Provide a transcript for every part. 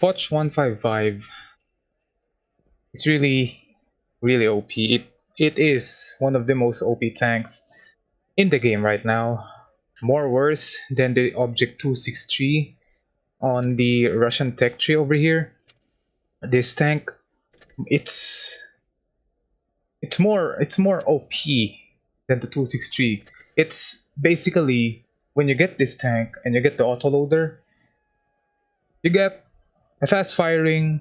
Foch 155 is really OP. It is one of the most OP tanks in the game right now. More worse than the Object 263 on the Russian tech tree over here. This tank, it's it's more OP than the 263. It's basically when you get this tank and you get the autoloader, you get a fast firing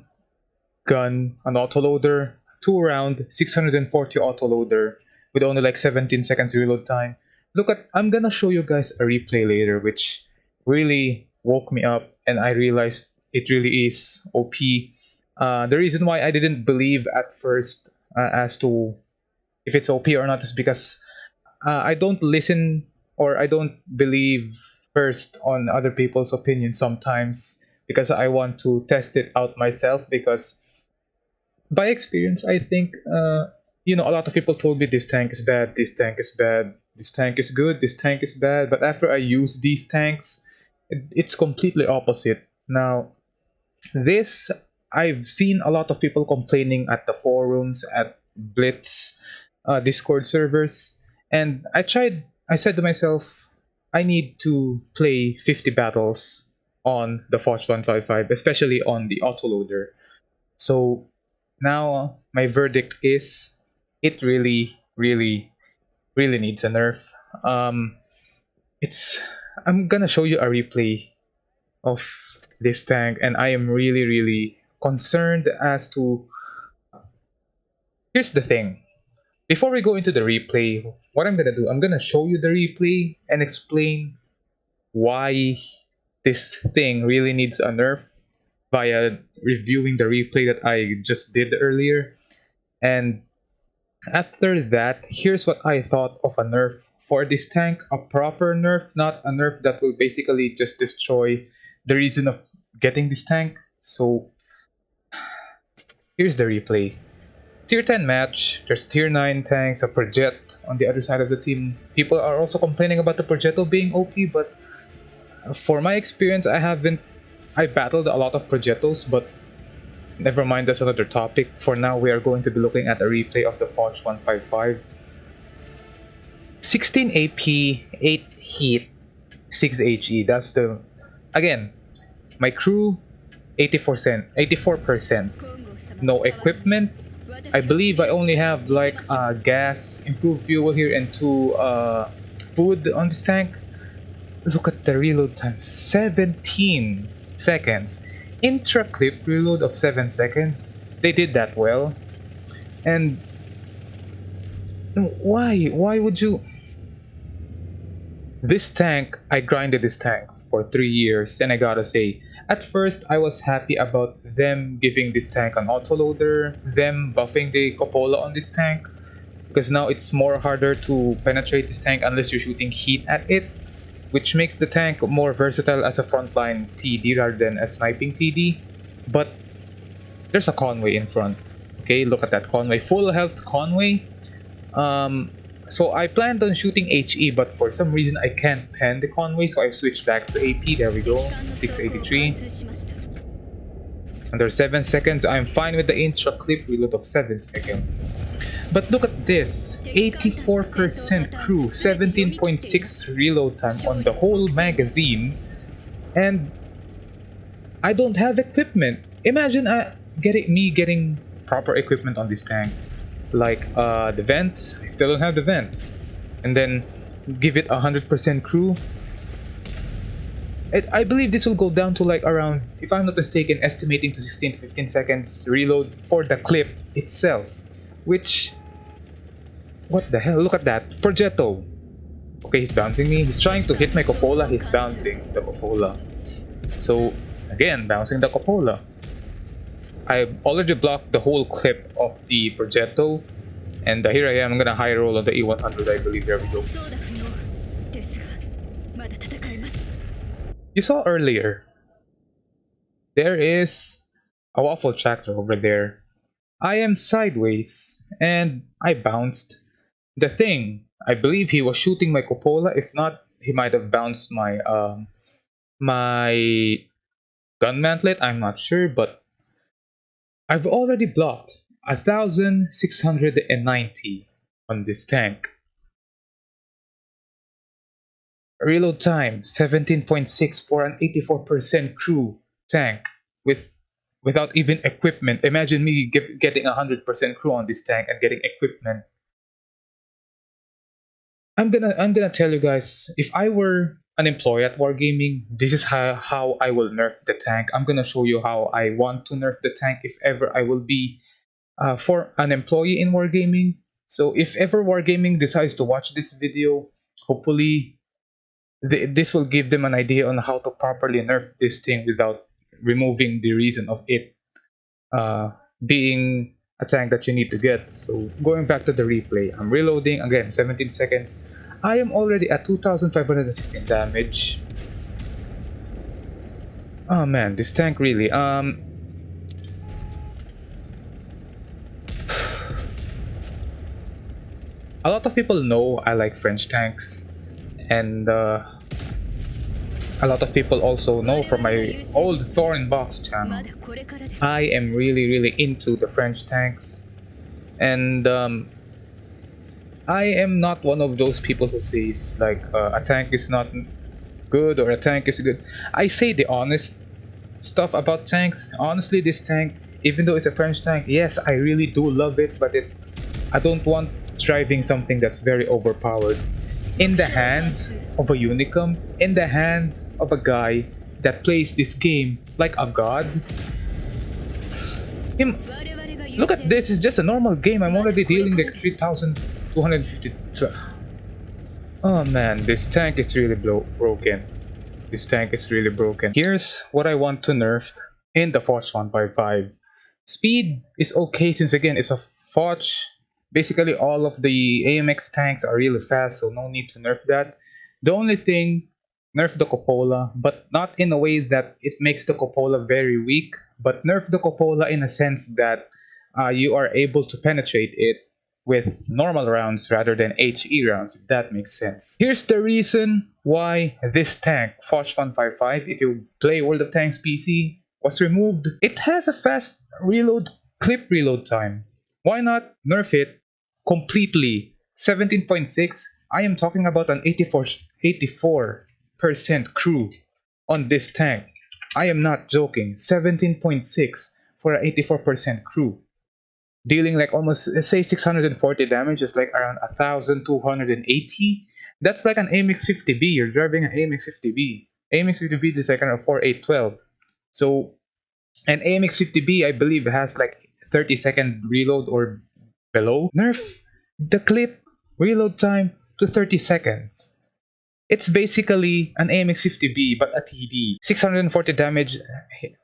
gun, an autoloader, 2 round 640 autoloader with only like 17 seconds reload time. I'm gonna show you guys a replay later, which really woke me up, and I realized it really is OP. The reason why I didn't believe at first as to if it's OP or not is because I don't listen or I don't believe first on other people's opinions sometimes because I want to test it out myself. Because by experience, I think a lot of people told me this tank is bad, this tank is bad, this tank is good, this tank is bad. But after I use these tanks, it's completely opposite. Now, this I've seen a lot of people complaining at the forums, at Blitz, Discord servers, and I said to myself, I need to play 50 battles on the Foch 155, especially on the autoloader. So now my verdict is it really needs a nerf. Um, it's I'm gonna show you a replay of this tank, and I am really concerned as to. Here's the thing. Before we go into the replay, what I'm gonna do, I'm gonna show you the replay and explain why this thing really needs a nerf via reviewing the replay that I just did earlier. And after that, here's what I thought of a nerf for this tank. A proper nerf, not a nerf that will basically just destroy the reason of getting this tank. So here's the replay. Tier 10 match, there's tier 9 tanks, a Projet on the other side of the team. People are also complaining about the Progetto being OP, but for my experience, I battled a lot of Progettos, but never mind, that's another topic. For now, we are going to be looking at a replay of the Foch 155. 16 AP, 8 heat, 6 HE. That's the... Again, my crew, 84%. No equipment. I believe I only have like gas, improved fuel here, and 2 food on this tank. Look at the reload time, 17 seconds. Intra-clip reload of 7 seconds. They did that well. And why would you... This tank, I grinded this tank for 3 years, and I gotta say, at first I was happy about them giving this tank an autoloader, them buffing the cupola on this tank, because now it's more harder to penetrate this tank unless you're shooting heat at it, which makes the tank more versatile as a frontline TD rather than a sniping TD. But there's a Conway in front. Okay, look at that Conway, full health Conway. So I planned on shooting HE, but for some reason I can't pen the Conway, so I switched back to AP. There we go, 683. Under 7 seconds, I'm fine with the intra-clip reload of 7 seconds. But look at this, 84% crew, 17.6 reload time on the whole magazine, and I don't have equipment. Imagine me getting proper equipment on this tank. Like the vents, I still don't have the vents. And then give it 100% crew. I believe this will go down to like around, if I'm not mistaken, estimating to 16 to 15 seconds reload for the clip itself. Which, what the hell, look at that, Progetto. Okay, he's bouncing me, he's trying to hit my cupola, he's bouncing the cupola. So, again, bouncing the cupola. I've already blocked the whole clip of the Progetto, and here I am, I'm gonna high roll on the E100, I believe. There we go. You saw earlier, there is a waffle tractor over there. I am sideways, and I bounced the thing. I believe he was shooting my cupola. If not, he might have bounced my gun mantlet, I'm not sure, but I've already blocked 1,690 on this tank. Reload time 17.6 for an 84% crew tank without even equipment. Imagine me getting 100% crew on this tank and getting equipment. I'm gonna tell you guys, if I were an employee at Wargaming, this is how I will nerf the tank. I'm gonna show you how I want to nerf the tank if ever I will be for an employee in Wargaming. So if ever Wargaming decides to watch this video, hopefully this will give them an idea on how to properly nerf this thing without removing the reason of it being a tank that you need to get. So going back to the replay, I'm reloading again, 17 seconds. I am already at 2,516 damage. Oh man, this tank really a lot of people know I like French tanks, and a lot of people also know from my old Thorn Box channel, I am really into the French tanks. And I am not one of those people who says like a tank is not good or a tank is good. I say the honest stuff about tanks. Honestly, this tank, even though it's a French tank, yes, I really do love it, but I don't want driving something that's very overpowered in the hands of a Unicum, in the hands of a guy that plays this game like a god. Look at this, it's just a normal game. I'm already dealing like 3,250. Oh man, this tank is really broken. This tank is really broken. Here's what I want to nerf in the Foch 155. Speed is okay since again it's a Foch. Basically all of the AMX tanks are really fast, so no need to nerf that. The only thing, nerf the cupola, but not in a way that it makes the cupola very weak, but nerf the cupola in a sense that you are able to penetrate it with normal rounds rather than HE rounds, if that makes sense. Here's the reason why this tank, Foch 155, if you play World of Tanks PC, was removed. It has a fast clip reload time. Why not nerf it completely? 17.6, I am talking about an 84% crew on this tank. I am not joking. 17.6 for an 84% crew. Dealing like almost, say, 640 damage is like around 1,280. That's like an AMX 50B. You're driving an AMX 50B. AMX 50B is like around 4812. So an AMX 50B, I believe, has like 30-second reload or below. Nerf the clip reload time to 30 seconds. It's basically an AMX 50B but a TD. 640 damage,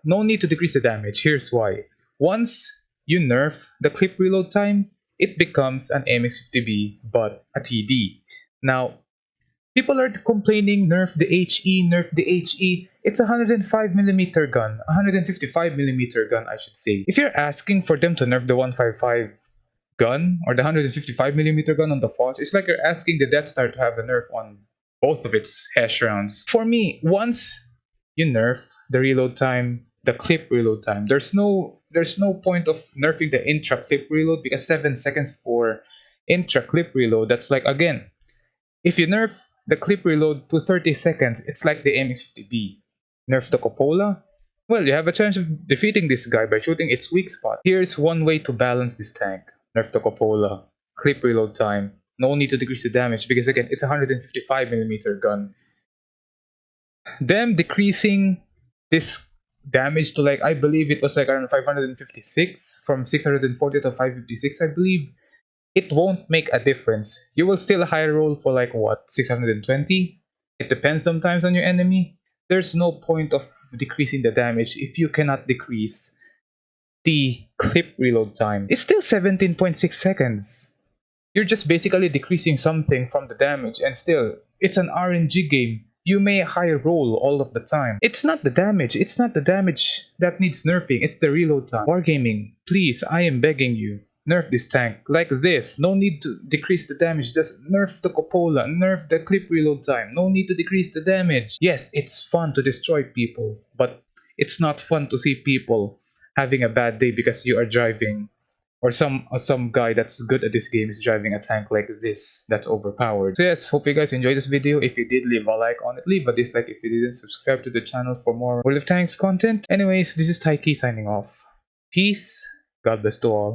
no need to decrease the damage. Here's why. Once you nerf the clip reload time, it becomes an AMX 50B but a TD. Now, people are complaining nerf the HE, nerf the HE. It's a 105mm gun, 155mm gun I should say. If you're asking for them to nerf the 155 gun or the 155mm gun on the Foch, it's like you're asking the Death Star to have a nerf on both of its hash rounds. For me, once you nerf the reload time, the clip reload time, there's no point of nerfing the intra clip reload, because 7 seconds for intra clip reload, that's like, again, if you nerf the clip reload to 30 seconds, it's like the MX50B. Nerf the cupola, well, you have a chance of defeating this guy by shooting its weak spot. Here's one way to balance this tank. Nerf the cupola, clip reload time, no need to decrease the damage because again, it's a 155mm gun. Them decreasing this damage to like, I believe it was like around 556 from 640 to 556, I believe. It won't make a difference. You will still high roll for like what, 620? It depends sometimes on your enemy. There's no point of decreasing the damage if you cannot decrease the clip reload time. It's still 17.6 seconds. You're just basically decreasing something from the damage, and still, it's an RNG game. You may high roll all of the time. It's not the damage that needs nerfing, it's the reload time. Wargaming, please, I am begging you. Nerf this tank like this. No need to decrease the damage. Just nerf the cupola. Nerf the clip reload time. No need to decrease the damage. Yes, it's fun to destroy people, but it's not fun to see people having a bad day because you are driving, or some guy that's good at this game is driving a tank like this that's overpowered. So yes, hope you guys enjoyed this video. If you did, leave a like on it, leave a dislike if you didn't, subscribe to the channel for more World of Tanks content. Anyways, this is Taiki signing off. Peace, God bless to all.